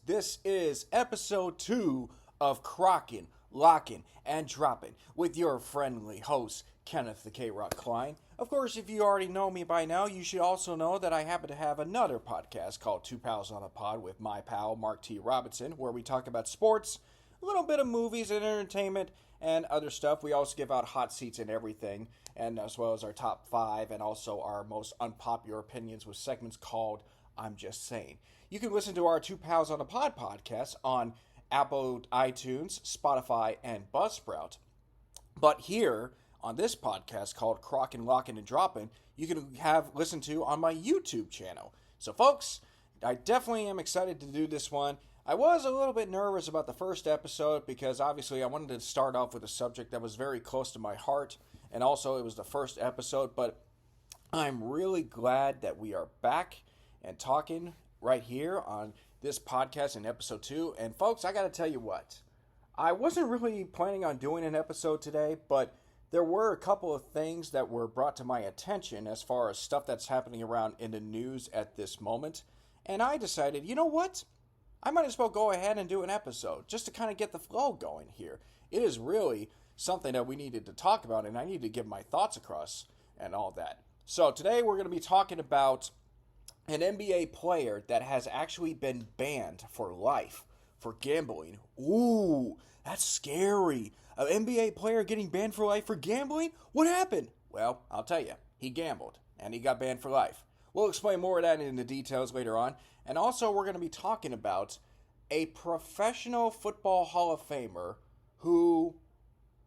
This is episode 2 of Krocking, Locking, and Dropping with your friendly host, Kenneth the K-Rock Cline. Of course, if you already know me by now, you should also know that I happen to have another podcast called Two Pals on a Pod with my pal, Mark T. Robinson, where we talk about sports, a little bit of movies and entertainment, and other stuff. We also give out hot seats and everything, and as well as our top 5 and also our most unpopular opinions with segments called I'm Just Saying. You can listen to our Two Pals on a Pod podcast on Apple, iTunes, Spotify, and Buzzsprout. But here on this podcast called Crocking, Locking, and Dropping, you can listen to on my YouTube channel. So folks, I definitely am excited to do this one. I was a little bit nervous about the first episode because obviously I wanted to start off with a subject that was very close to my heart, and also it was the first episode, but I'm really glad that we are back and talking right here on this podcast in episode 2. And folks, I got to tell you what, I wasn't really planning on doing an episode today, but there were a couple of things that were brought to my attention as far as stuff that's happening around in the news at this moment. And I decided, you know what? I might as well go ahead and do an episode just to kind of get the flow going here. It is really something that we needed to talk about, and I need to give my thoughts across and all that. So today we're going to be talking about an NBA player that has actually been banned for life for gambling. Ooh, that's scary. An NBA player getting banned for life for gambling? What happened? Well, I'll tell you. He gambled, and he got banned for life. We'll explain more of that in the details later on. And also, we're going to be talking about a professional football Hall of Famer who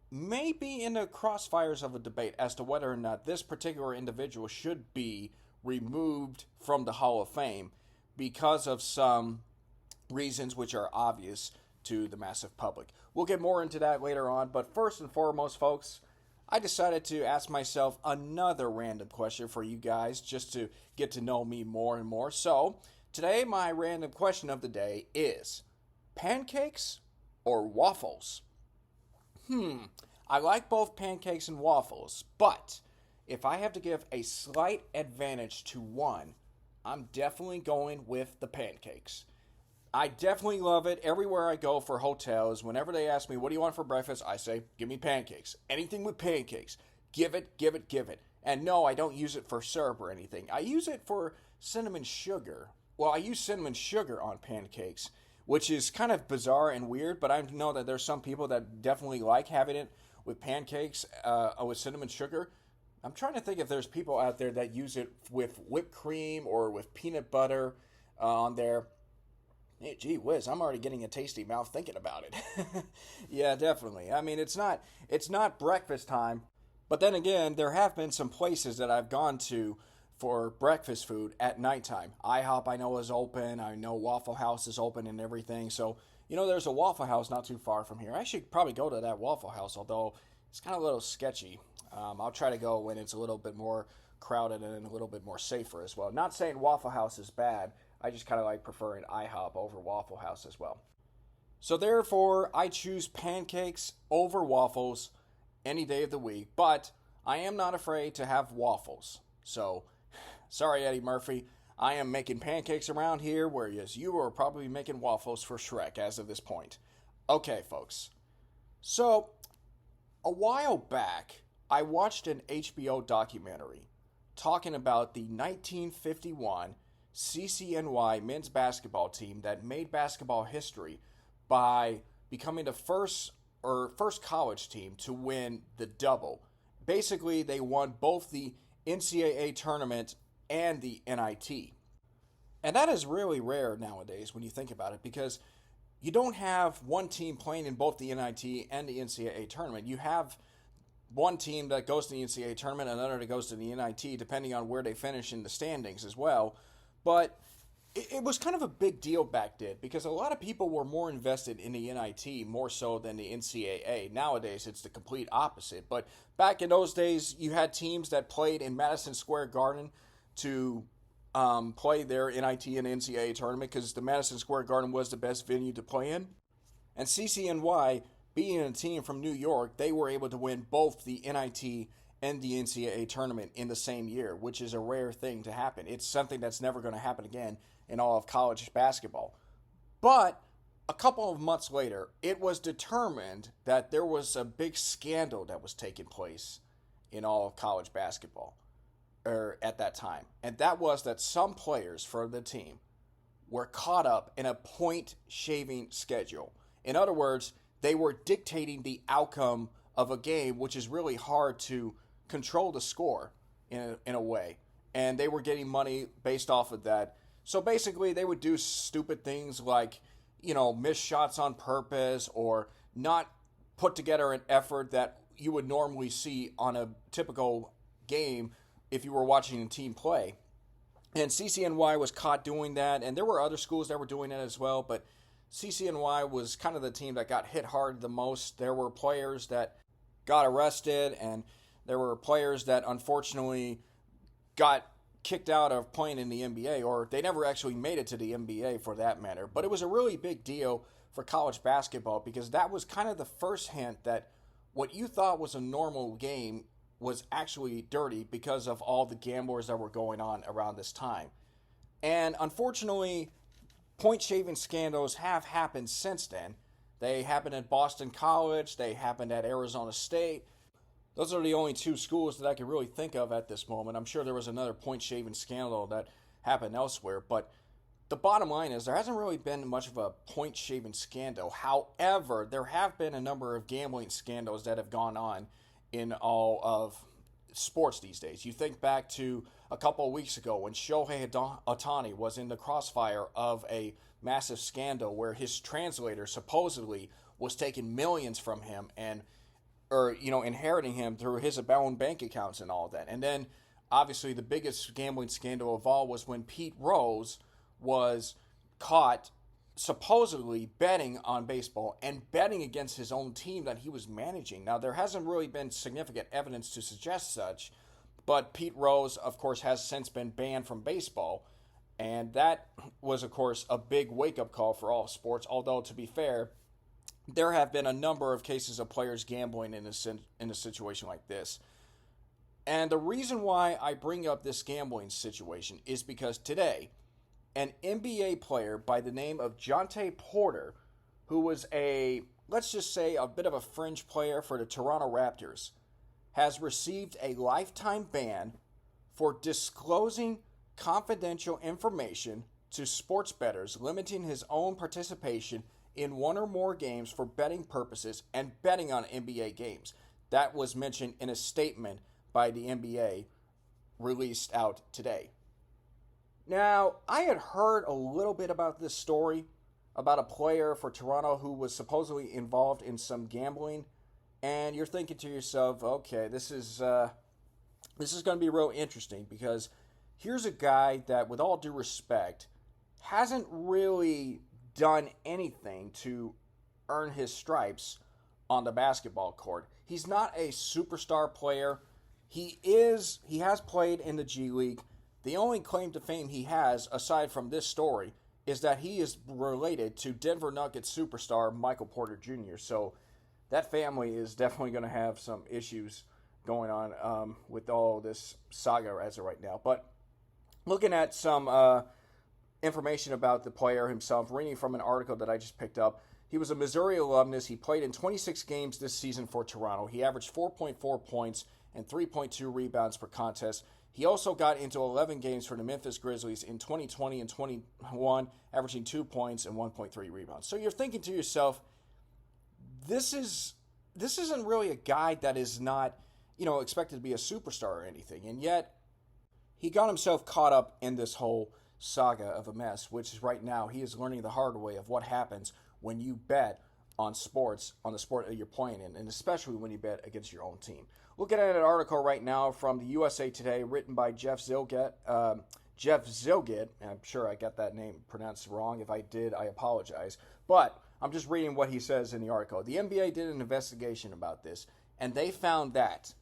may be in the crossfires of a debate as to whether or not this particular individual should be removed from the Hall of Fame because of some reasons which are obvious to the massive public. We'll get more into that later on, but first and foremost, folks, I decided to ask myself another random question for you guys just to get to know me more and more. So, today my random question of the day is pancakes or waffles? I like both pancakes and waffles, but if I have to give a slight advantage to one, I'm definitely going with the pancakes. I definitely love it. Everywhere I go for hotels, whenever they ask me, what do you want for breakfast? I say, give me pancakes. Anything with pancakes. Give it, give it, give it. And no, I don't use it for syrup or anything. I use it for cinnamon sugar. Well, I use cinnamon sugar on pancakes, which is kind of bizarre and weird, but I know that there's some people that definitely like having it with pancakes with cinnamon sugar. I'm trying to think if there's people out there that use it with whipped cream or with peanut butter on there. Hey, gee whiz, I'm already getting a tasty mouth thinking about it. Yeah, definitely. I mean, it's not breakfast time, but then again, there have been some places that I've gone to for breakfast food at nighttime. IHOP I know is open. I know Waffle House is open and everything. So, there's a Waffle House not too far from here. I should probably go to that Waffle House, although it's kind of a little sketchy. I'll try to go when it's a little bit more crowded and a little bit more safer as well. Not saying Waffle House is bad. I just kind of like preferring IHOP over Waffle House as well. So therefore, I choose pancakes over waffles any day of the week. But I am not afraid to have waffles. So, sorry Eddie Murphy, I am making pancakes around here, whereas you are probably making waffles for Shrek as of this point. Okay, folks. So, a while back, I watched an HBO documentary talking about the 1951 CCNY men's basketball team that made basketball history by becoming the first college team to win the double. Basically, they won both the NCAA tournament and the NIT. And that is really rare nowadays when you think about it, because you don't have one team playing in both the NIT and the NCAA tournament. You have one team that goes to the NCAA tournament and another that goes to the NIT, depending on where they finish in the standings as well. But it was kind of a big deal back then because a lot of people were more invested in the NIT more so than the NCAA. Nowadays, it's the complete opposite. But back in those days, you had teams that played in Madison Square Garden to play their NIT and NCAA tournament because the Madison Square Garden was the best venue to play in. And CCNY, being a team from New York, they were able to win both the NIT and the NCAA tournament in the same year, which is a rare thing to happen. It's something that's never going to happen again in all of college basketball. But a couple of months later, it was determined that there was a big scandal that was taking place in all of college basketball at that time. And that was that some players for the team were caught up in a point shaving schedule. In other words, they were dictating the outcome of a game, which is really hard to control the score in a way. And they were getting money based off of that. So basically, they would do stupid things like, miss shots on purpose or not put together an effort that you would normally see on a typical game if you were watching a team play. And CCNY was caught doing that, and there were other schools that were doing it as well, but CCNY was kind of the team that got hit hard the most. There were players that got arrested, and there were players that unfortunately got kicked out of playing in the NBA, or they never actually made it to the NBA for that matter. But it was a really big deal for college basketball because that was kind of the first hint that what you thought was a normal game was actually dirty because of all the gamblers that were going on around this time. And unfortunately, point shaving scandals have happened since then. They happened at Boston College, they happened at Arizona State. Those are the only two schools that I can really think of at this moment. I'm sure there was another point shaving scandal that happened elsewhere, but the bottom line is there hasn't really been much of a point shaving scandal. However, there have been a number of gambling scandals that have gone on in all of sports these days. You think back to a couple of weeks ago when Shohei Ohtani was in the crossfire of a massive scandal where his translator supposedly was taking millions from him and inheriting him through his own bank accounts and all that. And then obviously the biggest gambling scandal of all was when Pete Rose was caught supposedly betting on baseball and betting against his own team that he was managing. Now, there hasn't really been significant evidence to suggest such, but Pete Rose, of course, has since been banned from baseball, and that was, of course, a big wake-up call for all sports, although, to be fair, there have been a number of cases of players gambling in a situation like this. And the reason why I bring up this gambling situation is because today, an NBA player by the name of Jontay Porter, who was let's just say, a bit of a fringe player for the Toronto Raptors, has received a lifetime ban for disclosing confidential information to sports bettors, limiting his own participation in one or more games for betting purposes and betting on NBA games. That was mentioned in a statement by the NBA released out today. Now, I had heard a little bit about this story about a player for Toronto who was supposedly involved in some gambling, and you're thinking to yourself, okay, this is going to be real interesting because here's a guy that, with all due respect, hasn't really done anything to earn his stripes on the basketball court. He's not a superstar player. He has played in the G League. The only claim to fame he has, aside from this story, is that he is related to Denver Nuggets superstar Michael Porter Jr. So that family is definitely going to have some issues going on with all this saga as of right now. But looking at some information about the player himself, reading from an article that I just picked up, he was a Missouri alumnus. He played in 26 games this season for Toronto. He averaged 4.4 points and 3.2 rebounds per contest. He also got into 11 games for the Memphis Grizzlies in 2020 and 21, averaging 2 points and 1.3 rebounds. So you're thinking to yourself, this isn't really a guy that is not, expected to be a superstar or anything. And yet, he got himself caught up in this whole saga of a mess, which is right now he is learning the hard way of what happens when you bet on sports, on the sport that you're playing in, and especially when you bet against your own team. Looking at an article right now from the USA Today, written by Jeff Zilgett. I'm sure I got that name pronounced wrong. If I did, I apologize. But I'm just reading what he says in the article. The NBA did an investigation about this, and they found that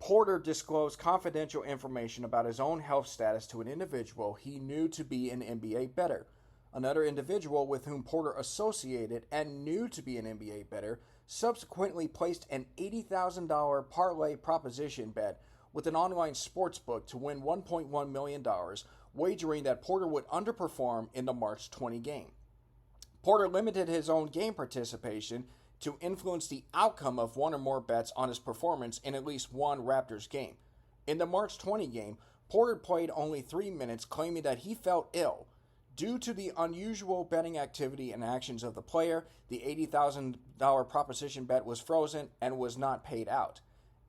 Porter disclosed confidential information about his own health status to an individual he knew to be an NBA bettor. Another individual with whom Porter associated and knew to be an NBA bettor subsequently placed an $80,000 parlay proposition bet with an online sportsbook to win $1.1 million, wagering that Porter would underperform in the March 20 game. Porter limited his own game participation to influence the outcome of one or more bets on his performance in at least one Raptors game. In the March 20 game, Porter played only 3 minutes, claiming that he felt ill. Due to the unusual betting activity and actions of the player, the $80,000 proposition bet was frozen and was not paid out.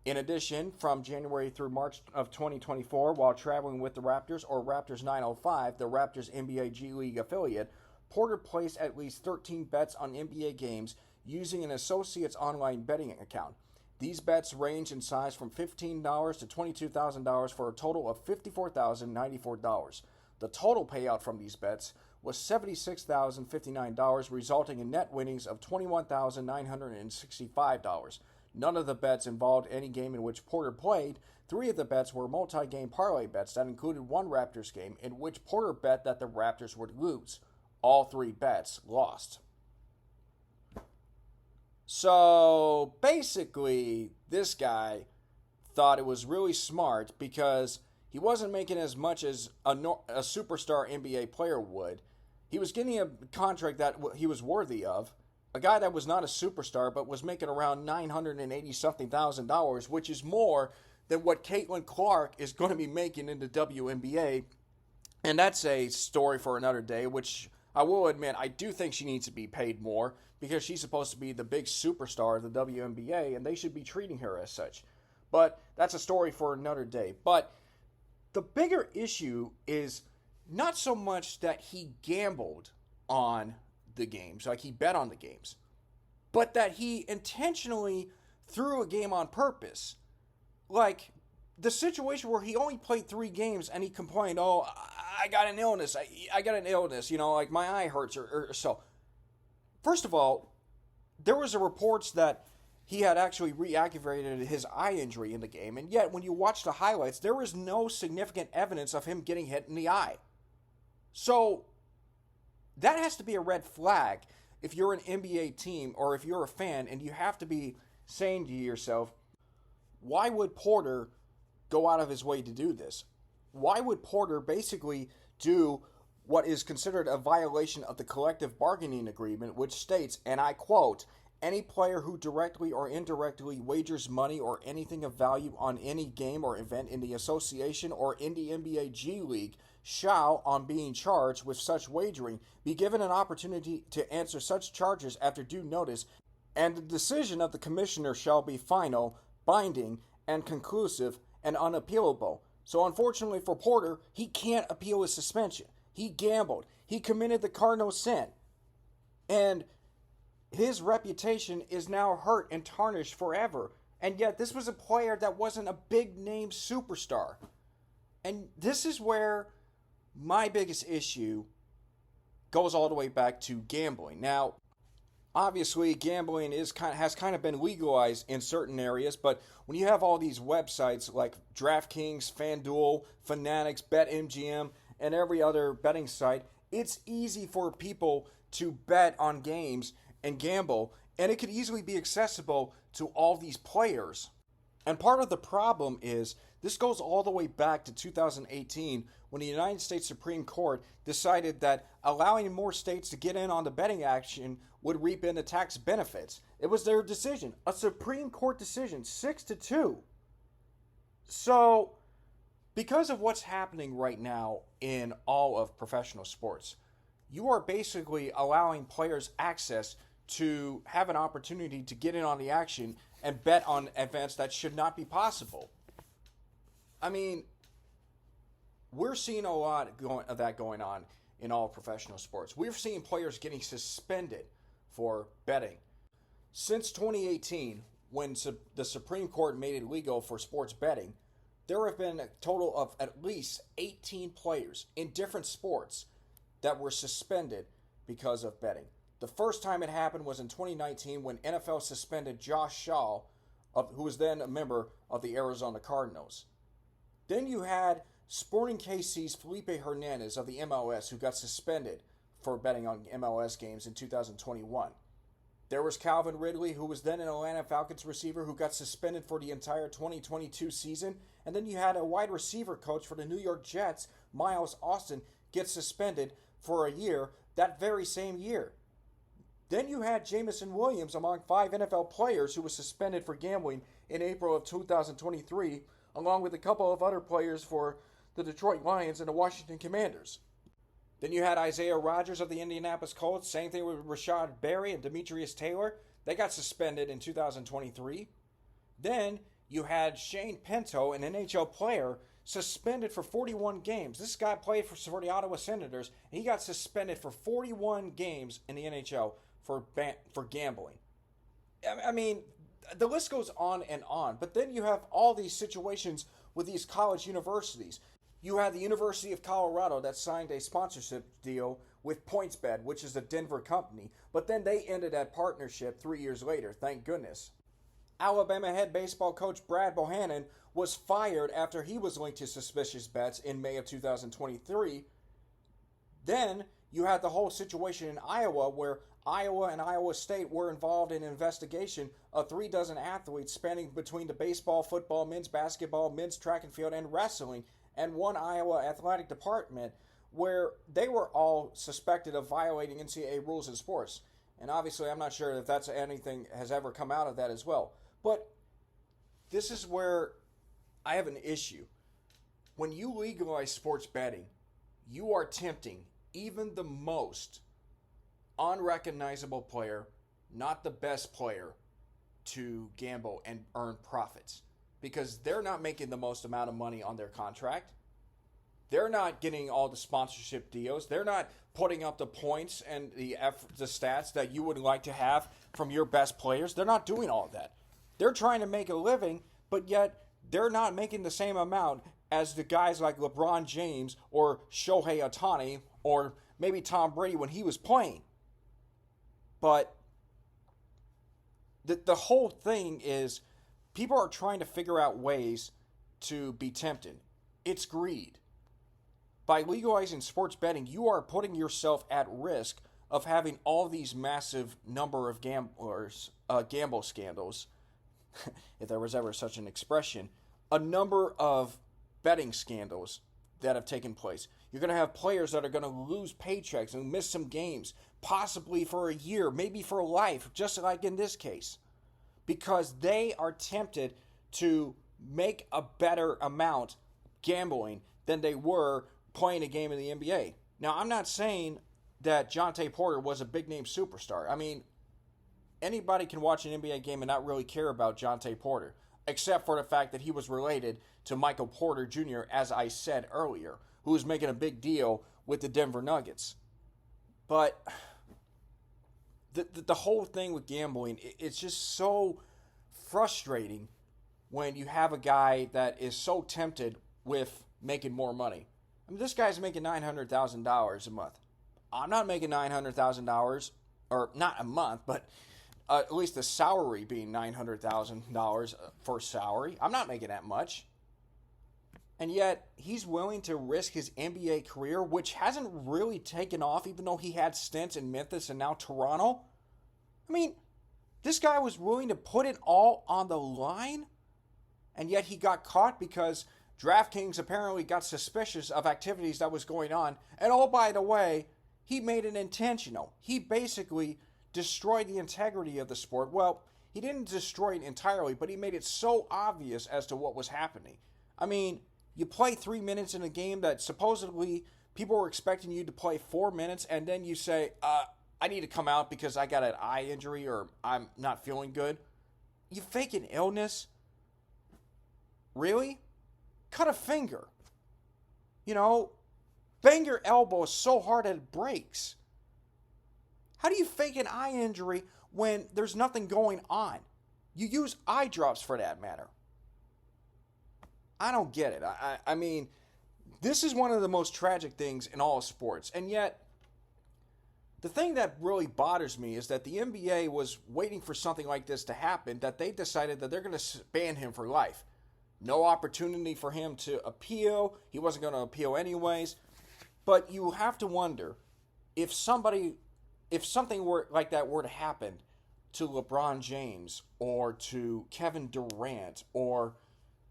In addition, from January through March of 2024, while traveling with the Raptors, or Raptors 905, the Raptors NBA G League affiliate, Porter placed at least 13 bets on NBA games using an associate's online betting account. These bets range in size from $15 to $22,000 for a total of $54,094. The total payout from these bets was $76,059, resulting in net winnings of $21,965. None of the bets involved any game in which Porter played. 3 of the bets were multi-game parlay bets that included one Raptors game in which Porter bet that the Raptors would lose. All 3 bets lost. So basically, this guy thought it was really smart because he wasn't making as much as a superstar NBA player would. He was getting a contract that he was worthy of. A guy that was not a superstar but was making around $980-something thousand, which is more than what Caitlin Clark is going to be making in the WNBA. And that's a story for another day, which I will admit I do think she needs to be paid more because she's supposed to be the big superstar of the WNBA and they should be treating her as such. But that's a story for another day. But the bigger issue is not so much that he gambled on the games, like he bet on the games, but that he intentionally threw a game on purpose. Like the situation where he only played 3 games and he complained, oh, I got an illness, I got an illness, like my eye hurts or so. First of all, there was a reports that he had actually reactivated his eye injury in the game, and yet when you watch the highlights, there was no significant evidence of him getting hit in the eye. So that has to be a red flag if you're an NBA team or if you're a fan, and you have to be saying to yourself, why would Porter go out of his way to do this? Why would Porter basically do what is considered a violation of the collective bargaining agreement, which states, and I quote, any player who directly or indirectly wagers money or anything of value on any game or event in the association or in the NBA G League shall, on being charged with such wagering, be given an opportunity to answer such charges after due notice, and the decision of the commissioner shall be final, binding, and conclusive, and unappealable. So unfortunately for Porter, he can't appeal his suspension. He gambled. He committed the cardinal sin. And his reputation is now hurt and tarnished forever. And yet this was a player that wasn't a big-name superstar. And this is where my biggest issue goes all the way back to gambling. Now, obviously, gambling has kind of been legalized in certain areas, but when you have all these websites like DraftKings, FanDuel, Fanatics, BetMGM, and every other betting site, it's easy for people to bet on games and gamble, and it could easily be accessible to all these players. And part of the problem is this goes all the way back to 2018 when the United States Supreme Court decided that allowing more states to get in on the betting action would reap in the tax benefits. It was their decision, a Supreme Court decision, 6-2. So, because of what's happening right now in all of professional sports, you are basically allowing players access to have an opportunity to get in on the action and bet on events that should not be possible. I mean, we're seeing a lot of that going on in all professional sports. We're seeing players getting suspended for betting. Since 2018, when the Supreme Court made it legal for sports betting, there have been a total of at least 18 players in different sports that were suspended because of betting. The first time it happened was in 2019 when NFL suspended Josh Shaw, who was then a member of the Arizona Cardinals. Then you had Sporting KC's Felipe Hernandez of the MLS, who got suspended for betting on MLS games in 2021. There was Calvin Ridley, who was then an Atlanta Falcons receiver, who got suspended for the entire 2022 season. And then you had a wide receiver coach for the New York Jets, Miles Austin, get suspended for a year that very same year. Then you had Jamison Williams among 5 NFL players who was suspended for gambling in April of 2023, along with a couple of other players for the Detroit Lions and the Washington Commanders. Then you had Isaiah Rodgers of the Indianapolis Colts. Same thing with Rashad Berry and Demetrius Taylor. They got suspended in 2023. Then you had Shane Pinto, an NHL player, suspended for 41 games. This guy played for the Ottawa Senators, and he got suspended for 41 games in the NHL for gambling. I mean, the list goes on and on. But then you have all these situations with these college universities. You had the University of Colorado that signed a sponsorship deal with PointsBet, which is a Denver company. But then they ended that partnership 3 years later, thank goodness. Alabama head baseball coach Brad Bohannon was fired after he was linked to suspicious bets in May of 2023. Then you had the whole situation in Iowa where Iowa and Iowa State were involved in an investigation of 36 athletes spanning between the baseball, football, men's basketball, men's track and field, and wrestling, and one Iowa athletic department where they were all suspected of violating NCAA rules in sports. And obviously, I'm not sure if that's anything has ever come out of that as well. But this is where I have an issue. When you legalize sports betting, you are tempting even the most unrecognizable player, not the best player, to gamble and earn profits. Because they're not making the most amount of money on their contract. They're not getting all the sponsorship deals. They're not putting up the points and the stats that you would like to have from your best players. They're not doing all of that. They're trying to make a living, but yet they're not making the same amount as the guys like LeBron James or Shohei Ohtani or maybe Tom Brady when he was playing. But the whole thing is people are trying to figure out ways to be tempted. It's greed. By legalizing sports betting, you are putting yourself at risk of having all these massive number of gamble scandals, if there was ever such an expression, a number of betting scandals that have taken place. You're going to have players that are going to lose paychecks and miss some games, possibly for a year, maybe for life, just like in this case, because they are tempted to make a better amount gambling than they were playing a game in the NBA. Now, I'm not saying that Jontay Porter was a big-name superstar. I mean, anybody can watch an NBA game and not really care about Jontay Porter, except for the fact that he was related to Michael Porter Jr., as I said earlier, who was making a big deal with the Denver Nuggets. But the whole thing with gambling, it's just so frustrating when you have a guy that is so tempted with making more money. I mean, this guy's making $900,000 a month. I'm not making $900,000, or not a month, but at least the salary being $900,000 for salary. I'm not making that much. And yet, he's willing to risk his NBA career, which hasn't really taken off, even though he had stints in Memphis and now Toronto. I mean, this guy was willing to put it all on the line, and yet he got caught because DraftKings apparently got suspicious of activities that was going on. And oh, by the way, he made it intentional. He basically destroyed the integrity of the sport. Well, he didn't destroy it entirely, but he made it so obvious as to what was happening. I mean, you play 3 minutes in a game that supposedly people were expecting you to play 4 minutes, and then you say, I need to come out because I got an eye injury or I'm not feeling good. You fake an illness? Really? Cut a finger. You know, bang your elbow so hard that it breaks. How do you fake an eye injury when there's nothing going on? You use eye drops for that matter. I don't get it. I mean, this is one of the most tragic things in all of sports. And yet, the thing that really bothers me is that the NBA was waiting for something like this to happen, that they decided that they're going to ban him for life. No opportunity for him to appeal. He wasn't going to appeal anyways. But you have to wonder if something like that were to happen to LeBron James or to Kevin Durant or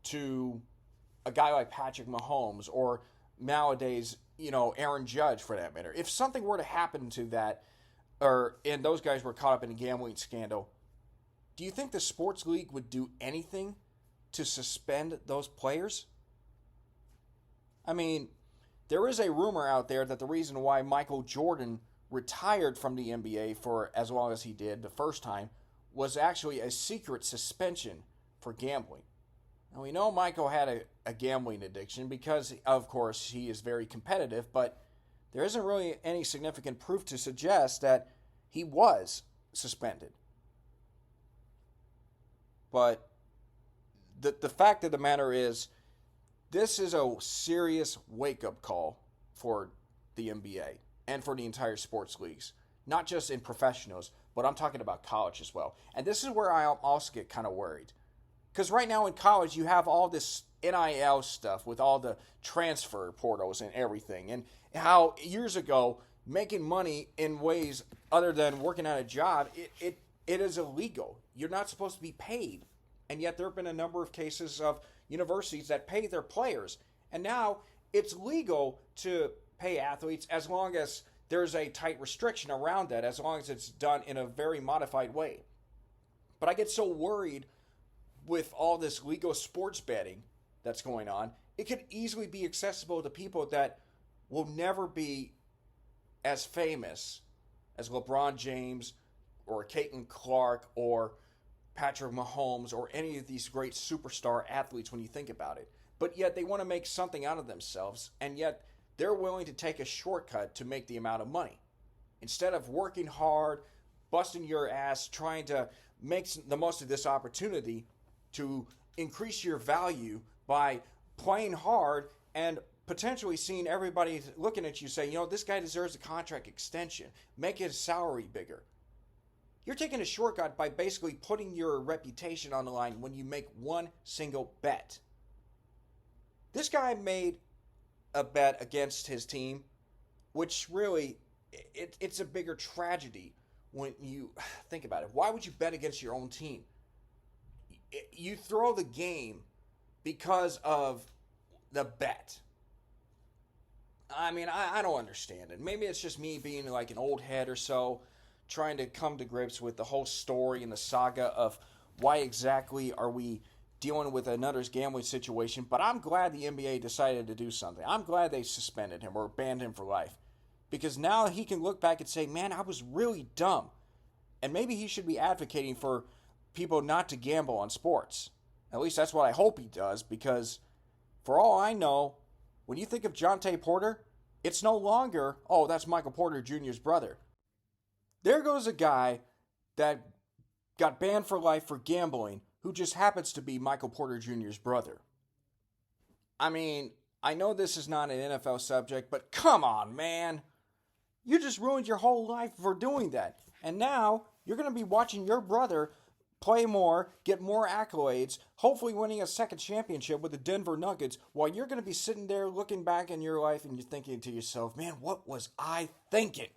to a guy like Patrick Mahomes or nowadays, Aaron Judge for that matter. If something were to happen to that, and those guys were caught up in a gambling scandal, do you think the sports league would do anything to suspend those players? I mean, there is a rumor out there that the reason why Michael Jordan retired from the NBA for as long as he did the first time was actually a secret suspension for gambling. And we know Michael had a gambling addiction because, of course, he is very competitive, but there isn't really any significant proof to suggest that he was suspended. But the fact of the matter is, this is a serious wake-up call for the NBA and for the entire sports leagues. Not just in professionals, but I'm talking about college as well. And this is where I also get kind of worried. Because right now in college, you have all this NIL stuff with all the transfer portals and everything. And how years ago, making money in ways other than working at a job, it is illegal. You're not supposed to be paid. And yet there have been a number of cases of universities that pay their players. And now it's legal to pay athletes as long as there's a tight restriction around that, as long as it's done in a very modified way. But I get so worried with all this legal sports betting that's going on. It could easily be accessible to people that will never be as famous as LeBron James or Caitlin Clark or Patrick Mahomes or any of these great superstar athletes when you think about it. But yet they want to make something out of themselves, and yet they're willing to take a shortcut to make the amount of money. Instead of working hard, busting your ass, trying to make the most of this opportunity to increase your value by playing hard and potentially seeing everybody looking at you saying, this guy deserves a contract extension, make his salary bigger. You're taking a shortcut by basically putting your reputation on the line when you make one single bet. This guy made a bet against his team, which really, it's a bigger tragedy when you think about it. Why would you bet against your own team? You throw the game because of the bet. I mean, I don't understand it. Maybe it's just me being like an old head or so, trying to come to grips with the whole story and the saga of why exactly are we dealing with another gambling situation. But I'm glad the NBA decided to do something. I'm glad they suspended him or banned him for life. Because now he can look back and say, man, I was really dumb. And maybe he should be advocating for people not to gamble on sports. At least that's what I hope he does, because for all I know, when you think of Jontay Porter, it's no longer, oh, that's Michael Porter Jr.'s brother. There goes a guy that got banned for life for gambling who just happens to be Michael Porter Jr.'s brother. I mean, I know this is not an NFL subject, but come on, man. You just ruined your whole life for doing that. And now you're going to be watching your brother play more, get more accolades, hopefully winning a second championship with the Denver Nuggets, while you're going to be sitting there looking back in your life and you're thinking to yourself, man, what was I thinking?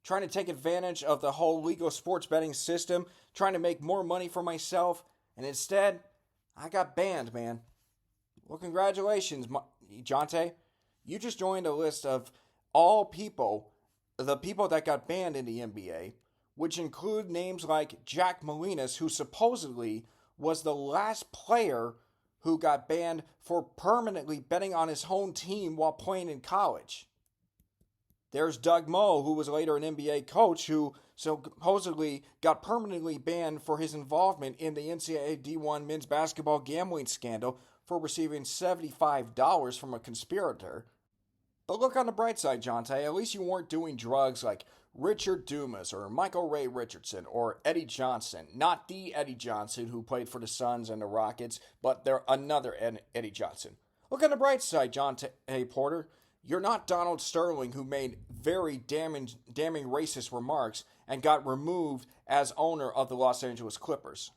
Trying to take advantage of the whole legal sports betting system, trying to make more money for myself, and instead, I got banned, man. Well, congratulations, Jontay. You just joined a list of all people, the people that got banned in the NBA, which include names like Jack Molinas, who supposedly was the last player who got banned for permanently betting on his home team while playing in college. There's Doug Moe, who was later an NBA coach, who supposedly got permanently banned for his involvement in the NCAA D1 men's basketball gambling scandal for receiving $75 from a conspirator. But look on the bright side, Jontay. At least you weren't doing drugs like Richard Dumas or Michael Ray Richardson or Eddie Johnson. Not the Eddie Johnson who played for the Suns and the Rockets, but another Eddie Johnson. Look on the bright side, Jontay Porter. You're not Donald Sterling, who made very damning racist remarks and got removed as owner of the Los Angeles Clippers.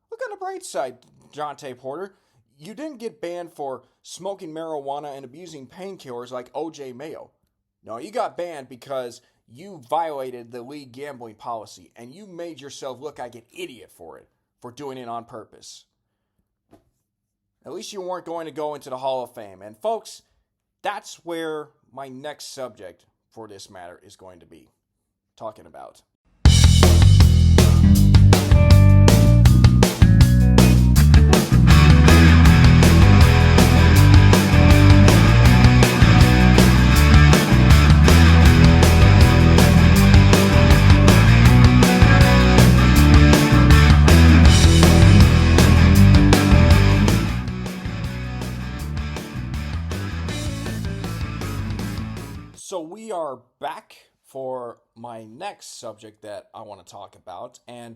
Look on the bright side, Jontay Porter. You didn't get banned for smoking marijuana and abusing painkillers like OJ Mayo. No, you got banned because you violated the league gambling policy and you made yourself look like an idiot for doing it on purpose. At least you weren't going to go into the Hall of Fame. And folks, that's where my next subject for this matter is going to be. talking about. So we are back for my next subject that I want to talk about. And,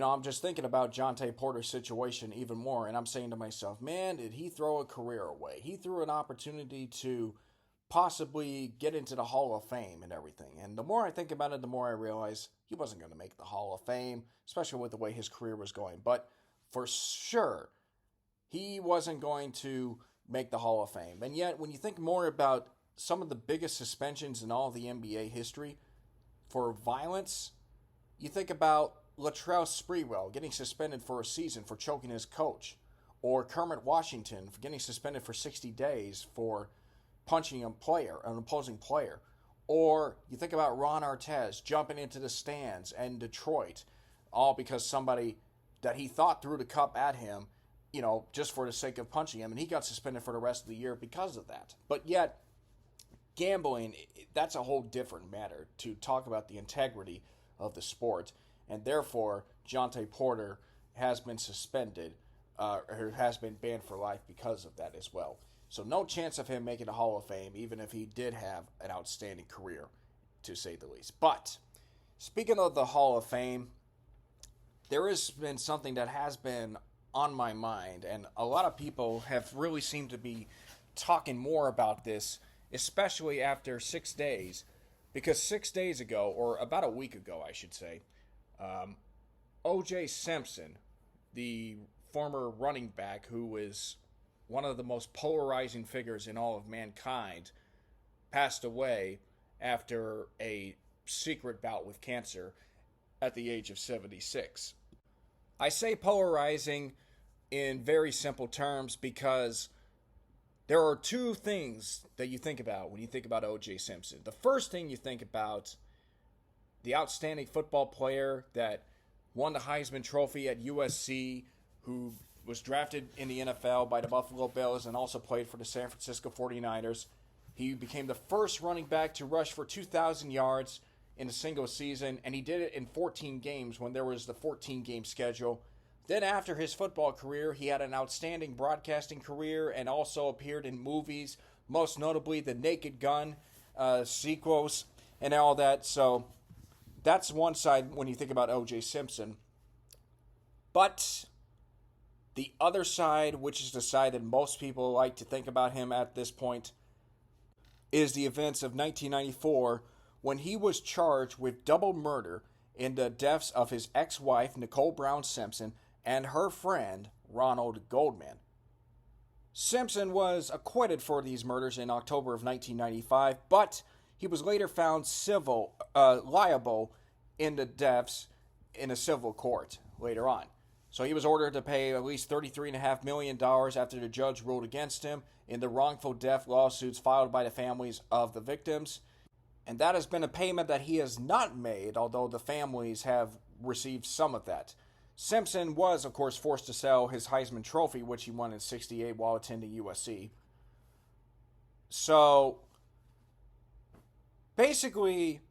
I'm just thinking about Jontay Porter's situation even more. And I'm saying to myself, man, did he throw a career away? He threw an opportunity to possibly get into the Hall of Fame and everything. And the more I think about it, the more I realize he wasn't going to make the Hall of Fame, especially with the way his career was going. But for sure, he wasn't going to make the Hall of Fame. And yet, when you think more about some of the biggest suspensions in all of the NBA history for violence, you think about Latrell Sprewell getting suspended for a season for choking his coach, or Kermit Washington for getting suspended for 60 days for punching an opposing player, or you think about Ron Artest jumping into the stands in Detroit, all because somebody that he thought threw the cup at him, just for the sake of punching him, and he got suspended for the rest of the year because of that. But yet, gambling, that's a whole different matter to talk about the integrity of the sport, and therefore Jontay Porter has been suspended or has been banned for life because of that as well. So no chance of him making the Hall of Fame, even if he did have an outstanding career, to say the least. But speaking of the Hall of Fame, there has been something that has been on my mind, and a lot of people have really seemed to be talking more about this, especially after 6 days, because 6 days ago, or about a week ago, I should say, OJ Simpson, the former running back who was one of the most polarizing figures in all of mankind, passed away after a secret bout with cancer at the age of 76. I say polarizing in very simple terms because there are two things that you think about when you think about O.J. Simpson. The first thing you think about, the outstanding football player that won the Heisman Trophy at USC, who was drafted in the NFL by the Buffalo Bills and also played for the San Francisco 49ers. He became the first running back to rush for 2,000 yards in a single season, and he did it in 14 games when there was the 14-game schedule. Then after his football career, he had an outstanding broadcasting career and also appeared in movies, most notably the Naked Gun sequels and all that. So that's one side when you think about O.J. Simpson. But the other side, which is the side that most people like to think about him at this point, is the events of 1994 when he was charged with double murder in the deaths of his ex-wife, Nicole Brown Simpson, and her friend, Ronald Goldman. Simpson was acquitted for these murders in October of 1995, but he was later found liable in the deaths in a civil court later on. So he was ordered to pay at least $33.5 million after the judge ruled against him in the wrongful death lawsuits filed by the families of the victims. And that has been a payment that he has not made, although the families have received some of that. Simpson was, of course, forced to sell his Heisman Trophy, which he won in '68 while attending USC. So, basically,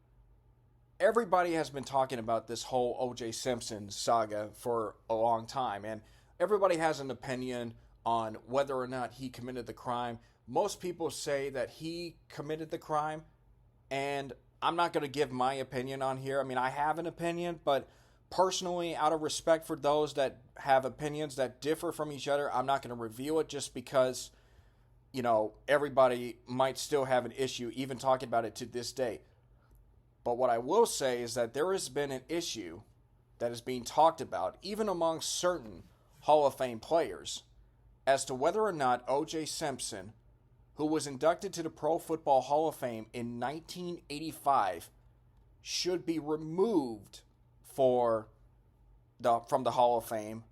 everybody has been talking about this whole O.J. Simpson saga for a long time, and everybody has an opinion on whether or not he committed the crime. Most people say that he committed the crime, and I'm not going to give my opinion on here. I mean, I have an opinion, but personally, out of respect for those that have opinions that differ from each other, I'm not going to reveal it just because, everybody might still have an issue even talking about it to this day. But what I will say is that there has been an issue that is being talked about, even among certain Hall of Fame players, as to whether or not O.J. Simpson, who was inducted to the Pro Football Hall of Fame in 1985, should be removed from the Hall of Fame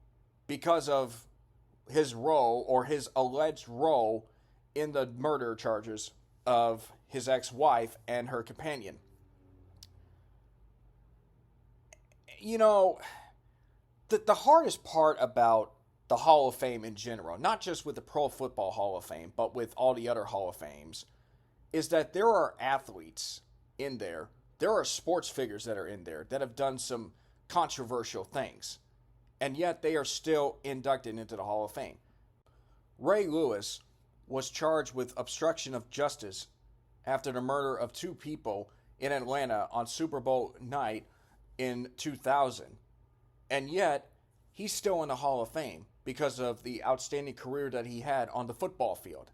because of his role or his alleged role in the murder charges of his ex-wife and her companion. you know, the hardest part about the Hall of Fame in general, not just with the Pro Football Hall of Fame, but with all the other Hall of Fames, is that there are athletes in there, there are sports figures that are in there that have done some controversial things, and yet they are still inducted into the Hall of Fame. Ray Lewis was charged with obstruction of justice after the murder of two people in Atlanta on Super Bowl night in 2000. And yet, he's still in the Hall of Fame because of the outstanding career that he had on the football field.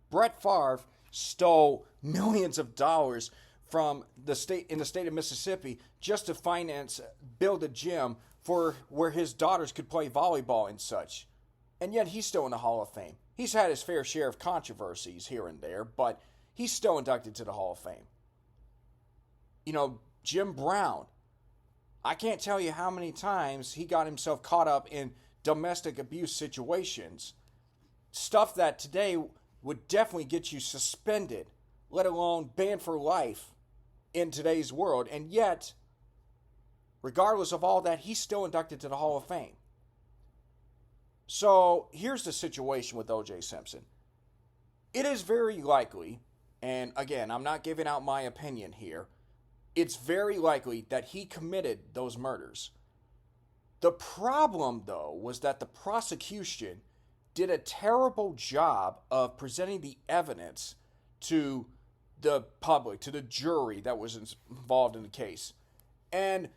Brett Favre stole millions of dollars from the state of Mississippi just to build a gym for where his daughters could play volleyball and such. And yet he's still in the Hall of Fame. He's had his fair share of controversies here and there, but he's still inducted to the Hall of Fame. You know, Jim Brown, I can't tell you how many times he got himself caught up in domestic abuse situations. Stuff that today would definitely get you suspended, let alone banned for life in today's world. And yet, regardless of all that, he's still inducted to the Hall of Fame. So here's the situation with OJ Simpson. It is very likely, and again, I'm not giving out my opinion here, it's very likely that he committed those murders. The problem, though, was that the prosecution did a terrible job of presenting the evidence to the public, to the jury that was involved in the case. And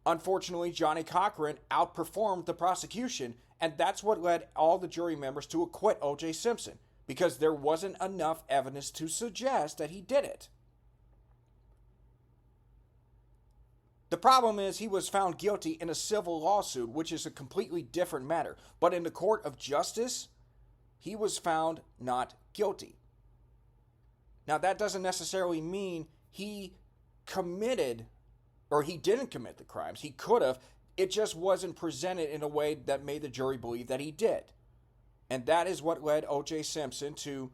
unfortunately, Johnny Cochran outperformed the prosecution, and that's what led all the jury members to acquit OJ Simpson, because there wasn't enough evidence to suggest that he did it. The problem is he was found guilty in a civil lawsuit, which is a completely different matter. But in the court of justice, he was found not guilty. Now, that doesn't necessarily mean he committed, or he didn't commit the crimes. He could have. It just wasn't presented in a way that made the jury believe that he did. And that is what led O.J. Simpson to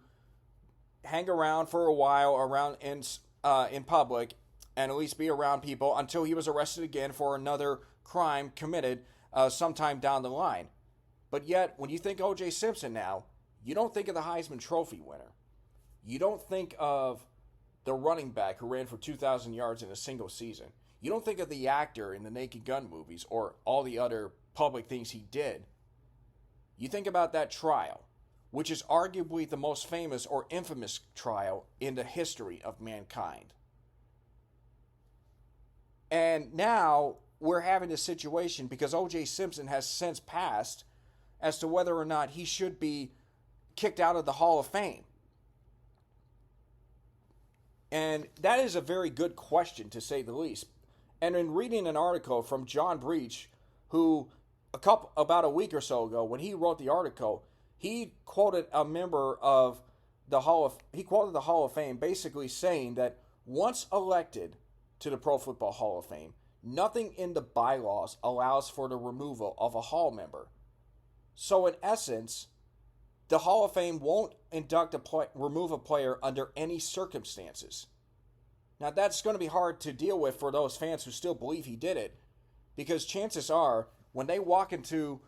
hang around for a while around in public, and at least be around people until he was arrested again for another crime committed sometime down the line. But yet, when you think O.J. Simpson now, you don't think of the Heisman Trophy winner. You don't think of the running back who ran for 2,000 yards in a single season. You don't think of the actor in the Naked Gun movies or all the other public things he did. You think about that trial, which is arguably the most famous or infamous trial in the history of mankind. And now we're having a situation because O.J. Simpson has since passed as to whether or not he should be kicked out of the Hall of Fame. And that is a very good question, to say the least. And in reading an article from John Breach, who about a week or so ago, when he wrote the article, he quoted a member of the Hall of Fame, basically saying that once elected to the Pro Football Hall of Fame, nothing in the bylaws allows for the removal of a Hall member. So in essence, the Hall of Fame won't remove a player under any circumstances. Now that's going to be hard to deal with for those fans who still believe he did it, because chances are when they walk into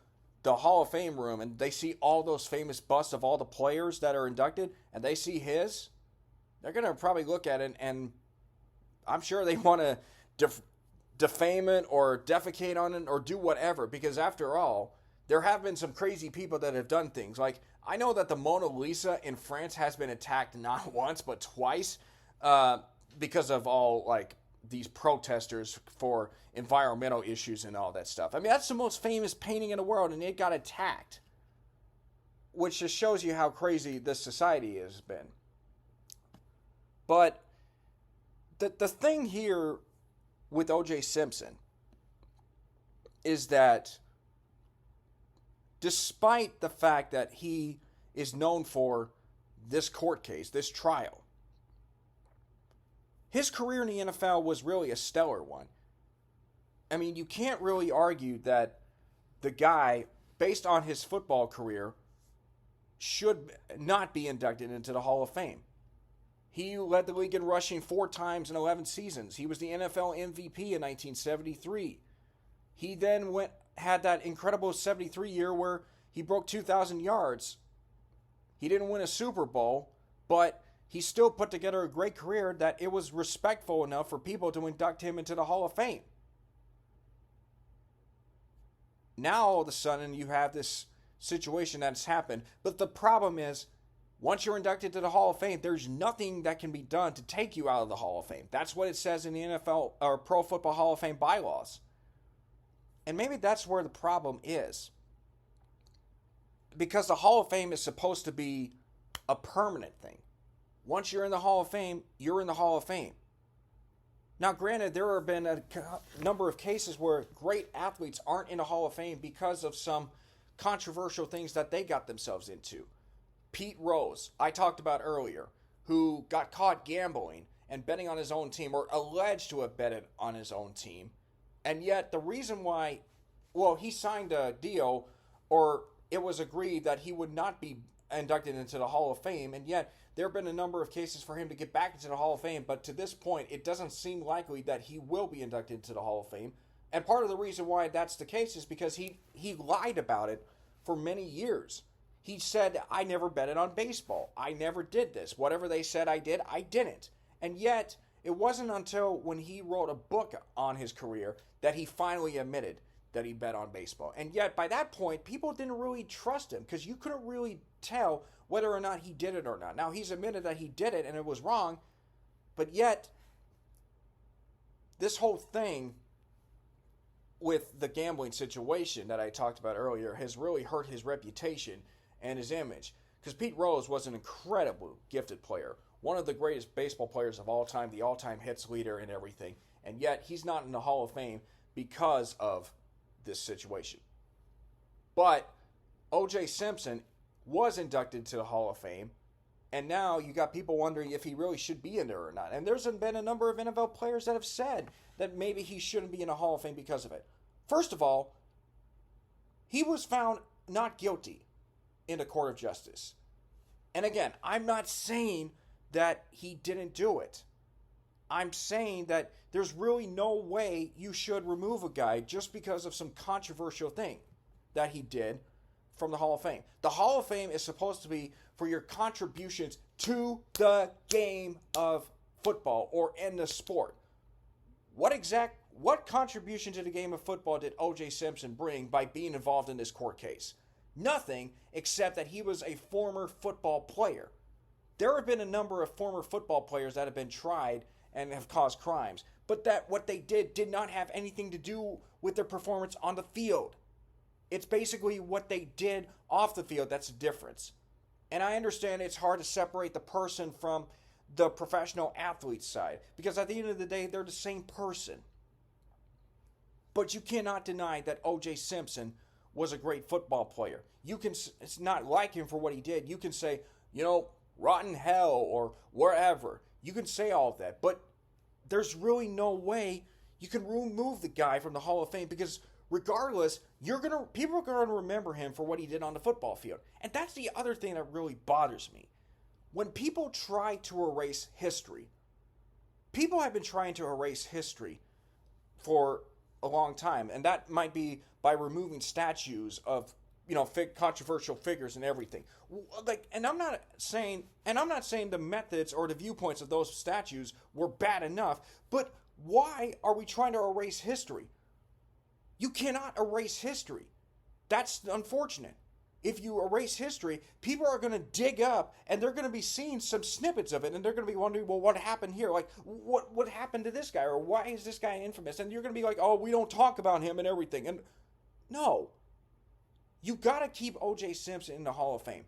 the Hall of Fame room and they see all those famous busts of all the players that are inducted and they see his, they're going to probably look at it and I'm sure they want to defame it or defecate on it or do whatever, because after all, there have been some crazy people that have done things. Like, I know that the Mona Lisa in France has been attacked not once but twice because of all like these protesters for environmental issues and all that stuff. I mean, that's the most famous painting in the world, and it got attacked, which just shows you how crazy this society has been. But the thing here with O.J. Simpson is that despite the fact that he is known for this court case, this trial, his career in the NFL was really a stellar one. I mean, you can't really argue that the guy, based on his football career, should not be inducted into the Hall of Fame. He led the league in rushing 4 times in 11 seasons. He was the NFL MVP in 1973. He then had that incredible 73 year where he broke 2,000 yards. He didn't win a Super Bowl, but he still put together a great career that it was respectful enough for people to induct him into the Hall of Fame. Now, all of a sudden, you have this situation that's happened. But the problem is, once you're inducted to the Hall of Fame, there's nothing that can be done to take you out of the Hall of Fame. That's what it says in the NFL or Pro Football Hall of Fame bylaws. And maybe that's where the problem is. Because the Hall of Fame is supposed to be a permanent thing. Once you're in the Hall of Fame, you're in the Hall of Fame. Now, granted, there have been a number of cases where great athletes aren't in the Hall of Fame because of some controversial things that they got themselves into. Pete Rose, I talked about earlier, who got caught gambling and betting on his own team, or alleged to have betted on his own team. And yet, the reason why, he signed a deal, or it was agreed that he would not be inducted into the Hall of Fame, and yet there have been a number of cases for him to get back into the Hall of Fame, but to this point, it doesn't seem likely that he will be inducted into the Hall of Fame. And part of the reason why that's the case is because he lied about it for many years. He said, I never betted on baseball. I never did this. Whatever they said I did, I didn't. And yet, it wasn't until when he wrote a book on his career that he finally admitted that he bet on baseball. And yet, by that point, people didn't really trust him because you couldn't really tell whether or not he did it or not. Now, he's admitted that he did it and it was wrong, but yet, this whole thing with the gambling situation that I talked about earlier has really hurt his reputation and his image. Because Pete Rose was an incredibly gifted player, one of the greatest baseball players of all time, the all-time hits leader and everything, and yet he's not in the Hall of Fame because of this situation. But OJ Simpson was inducted to the Hall of Fame, and now you got people wondering if he really should be in there or not. And there's been a number of NFL players that have said that maybe he shouldn't be in the Hall of Fame because of it. First of all, he was found not guilty in a court of justice. And again, I'm not saying that he didn't do it. I'm saying that there's really no way you should remove a guy just because of some controversial thing that he did from the Hall of Fame. The Hall of Fame is supposed to be for your contributions to the game of football or in the sport. What contribution to the game of football did OJ Simpson bring by being involved in this court case? Nothing, except that he was a former football player. There have been a number of former football players that have been tried and have caused crimes, but that what they did not have anything to do with their performance on the field. It's basically what they did off the field that's the difference. And I understand it's hard to separate the person from the professional athlete side, because at the end of the day, they're the same person. But you cannot deny that OJ Simpson was a great football player. You can, it's not like him for what he did. You can say, rotten hell or wherever. You can say all of that, but there's really no way you can remove the guy from the Hall of Fame, because regardless, people are going to remember him for what he did on the football field. And that's the other thing that really bothers me. When people try to erase history, people have been trying to erase history for a long time, and that might be by removing statues of controversial figures and everything. And I'm not saying the methods or the viewpoints of those statues were bad enough, but why are we trying to erase history? You cannot erase history. That's unfortunate. If you erase history, people are going to dig up and they're going to be seeing some snippets of it, and they're going to be wondering, well, what happened here? Like, what happened to this guy? Or why is this guy infamous? And you're going to be like, oh, we don't talk about him and everything. And no. You got to keep OJ Simpson in the Hall of Fame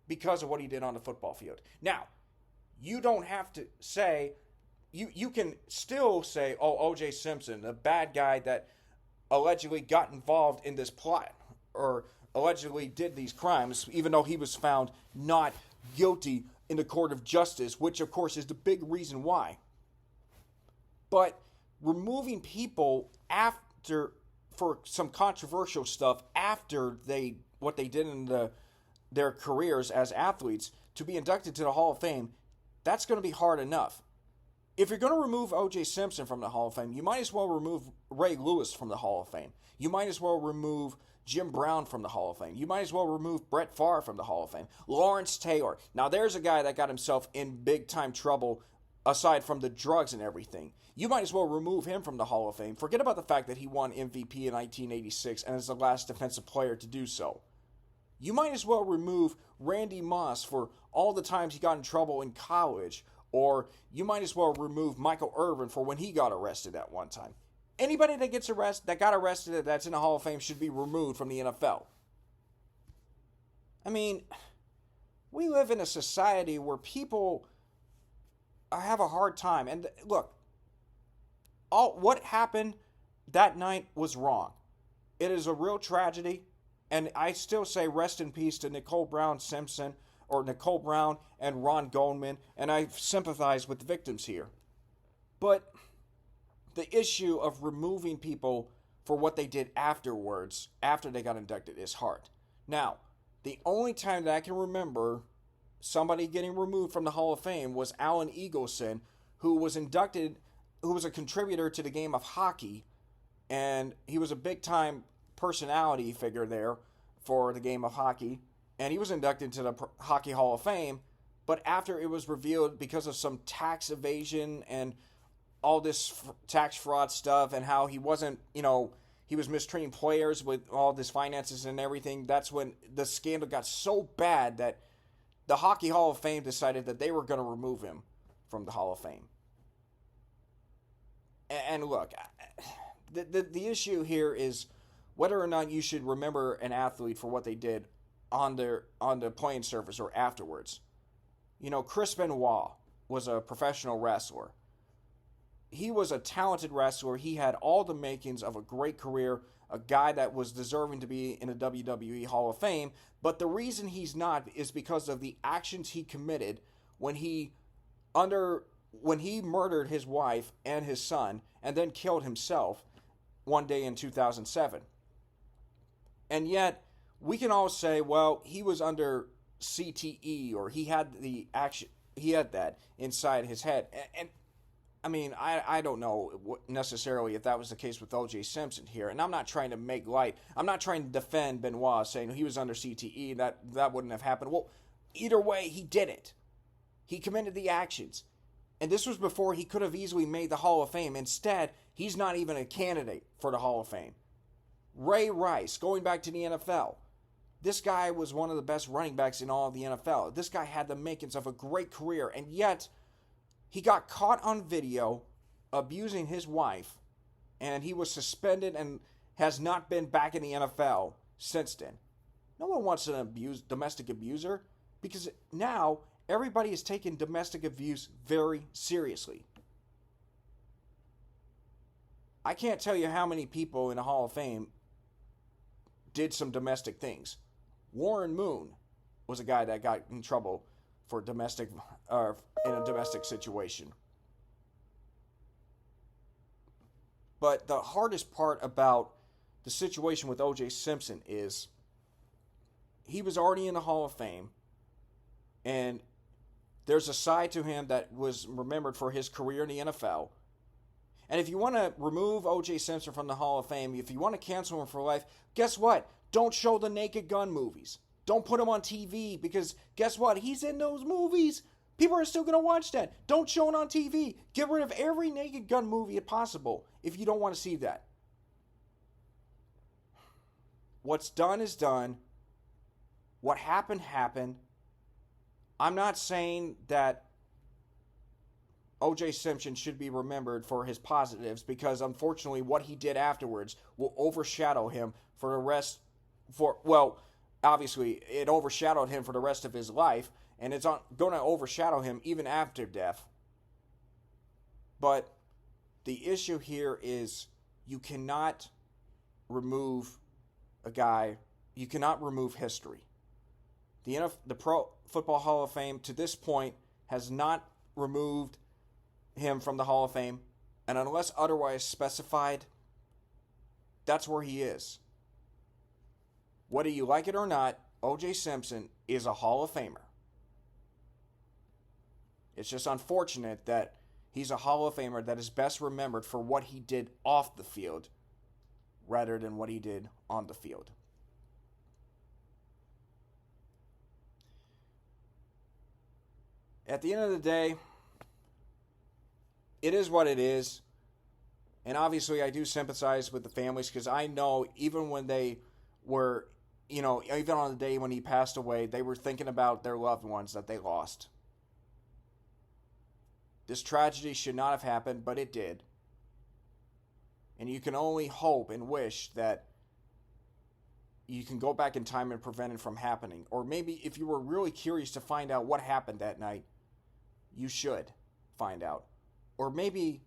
because of what he did on the football field. Now, you don't have to say, you can still say, oh, OJ Simpson, the bad guy that allegedly got involved in this plot or allegedly did these crimes, even though he was found not guilty in the court of justice, which of course is the big reason why. But removing people for some controversial stuff after what they did in their careers as athletes to be inducted to the Hall of Fame, that's going to be hard enough. If you're going to remove OJ Simpson from the Hall of Fame, you might as well remove Ray Lewis from the Hall of Fame. You might as well remove Jim Brown from the Hall of Fame. You might as well remove Brett Favre from the Hall of Fame. Lawrence Taylor. Now, there's a guy that got himself in big-time trouble aside from the drugs and everything. You might as well remove him from the Hall of Fame. Forget about the fact that he won MVP in 1986 and is the last defensive player to do so. You might as well remove Randy Moss for all the times he got in trouble in college, or you might as well remove Michael Irvin for when he got arrested at one time. Anybody that got arrested that's in the Hall of Fame should be removed from the NFL. I mean, we live in a society where people have a hard time. And look, what happened that night was wrong. It is a real tragedy. And I still say rest in peace to Nicole Brown Simpson, or Nicole Brown and Ron Goldman. And I sympathize with the victims here. But the issue of removing people for what they did afterwards, after they got inducted, is hard. Now, the only time that I can remember somebody getting removed from the Hall of Fame was Alan Eagleson, who was inducted, who was a contributor to the game of hockey, and he was a big-time personality figure there for the game of hockey, and he was inducted to the Hockey Hall of Fame, but after it was revealed because of some tax evasion and all this tax fraud stuff and how he wasn't, he was mistreating players with all this finances and everything, that's when the scandal got so bad that the Hockey Hall of Fame decided that they were going to remove him from the Hall of Fame. And look, the issue here is whether or not you should remember an athlete for what they did on the playing surface or afterwards. Chris Benoit was a professional wrestler. He was a talented wrestler. He had all the makings of a great career, a guy that was deserving to be in a WWE Hall of Fame. But the reason he's not is because of the actions he committed when he murdered his wife and his son and then killed himself one day in 2007. And yet, we can all say, well, he was under CTE, or he had that inside his head. And I mean, I don't know necessarily if that was the case with OJ Simpson here, and I'm not trying to make light. I'm not trying to defend Benoit, saying he was under CTE, that wouldn't have happened. Well, either way, he did it. He committed the actions. And this was before he could have easily made the Hall of Fame. Instead, he's not even a candidate for the Hall of Fame. Ray Rice, going back to the NFL. This guy was one of the best running backs in all of the NFL. This guy had the makings of a great career, and yet he got caught on video abusing his wife, and he was suspended and has not been back in the NFL since then. No one wants an domestic abuser, because now everybody is taking domestic abuse very seriously. I can't tell you how many people in the Hall of Fame did some domestic things. Warren Moon was a guy that got in trouble for in a domestic situation. But the hardest part about the situation with OJ Simpson is he was already in the Hall of Fame, and there's a side to him that was remembered for his career in the NFL. And if you want to remove O.J. Simpson from the Hall of Fame, if you want to cancel him for life, guess what? Don't show the Naked Gun movies. Don't put him on TV, because guess what? He's in those movies. People are still going to watch that. Don't show it on TV. Get rid of every Naked Gun movie possible if you don't want to see that. What's done is done. What happened, happened. I'm not saying that O.J. Simpson should be remembered for his positives, because unfortunately what he did afterwards will overshadow him for the rest, obviously it overshadowed him for the rest of his life, and it's going to overshadow him even after death. But the issue here is you cannot remove a guy, you cannot remove history. The Pro Football Hall of Fame to this point has not removed him from the Hall of Fame, and unless otherwise specified, that's where he is. Whether you like it or not, O.J. Simpson is a Hall of Famer. It's just unfortunate that He's a Hall of Famer that is best remembered for what he did off the field rather than what he did on the field. At the end of the day, it is what it is. And obviously I do sympathize with the families, because I know even when they were, even on the day when he passed away, they were thinking about their loved ones that they lost. This tragedy should not have happened, but it did. And you can only hope and wish that you can go back in time and prevent it from happening. Or maybe if you were really curious to find out what happened that night, you should find out. Or maybe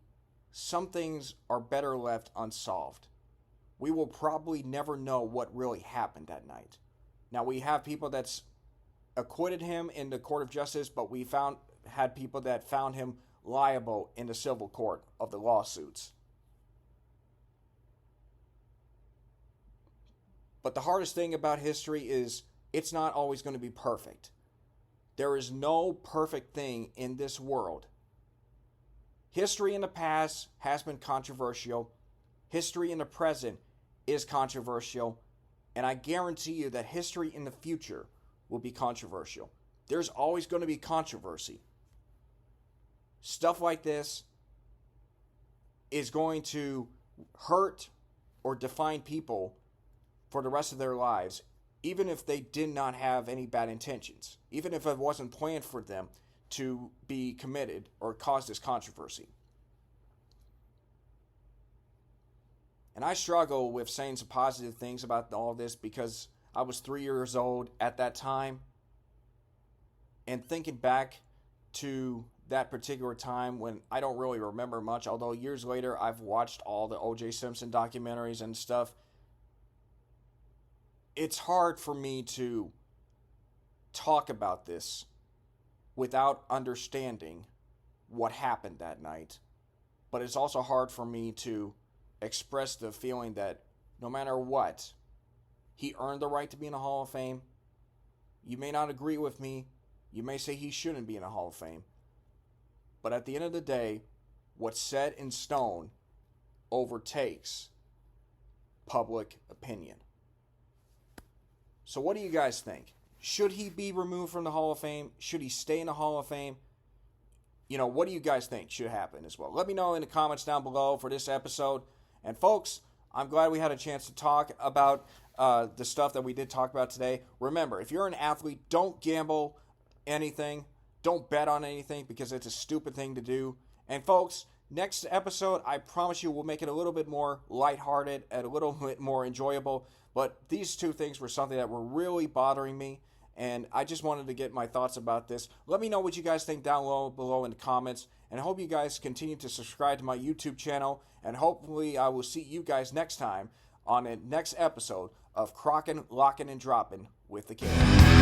some things are better left unsolved. We will probably never know what really happened that night. Now, we have people that's acquitted him in the court of justice, but we had people that found him liable in the civil court of the lawsuits. But the hardest thing about history is it's not always going to be perfect. There is no perfect thing in this world. History in the past has been controversial. History in the present is controversial. And I guarantee you that history in the future will be controversial. There's always going to be controversy. Stuff like this is going to hurt or define people for the rest of their lives, even if they did not have any bad intentions, even if it wasn't planned for them to be committed or cause this controversy. And I struggle with saying some positive things about all this, because I was 3 years old at that time. And thinking back to that particular time when I don't really remember much, although years later I've watched all the OJ Simpson documentaries and stuff, it's hard for me to talk about this without understanding what happened that night. But it's also hard for me to express the feeling that no matter what, he earned the right to be in the Hall of Fame. You may not agree with me. You may say he shouldn't be in the Hall of Fame. But at the end of the day, what's set in stone overtakes public opinion. So what do you guys think? Should he be removed from the Hall of Fame? Should he stay in the Hall of Fame? What do you guys think should happen as well? Let me know in the comments down below for this episode. And folks, I'm glad we had a chance to talk about the stuff that we did talk about today. Remember, if you're an athlete, don't gamble anything. Don't bet on anything, because it's a stupid thing to do. And folks, next episode, I promise you, we'll make it a little bit more lighthearted and a little bit more enjoyable. But these two things were something that were really bothering me, and I just wanted to get my thoughts about this. Let me know what you guys think down below in the comments, and I hope you guys continue to subscribe to my YouTube channel, and hopefully I will see you guys next time on the next episode of Crocking, Locking, and Dropping with the King.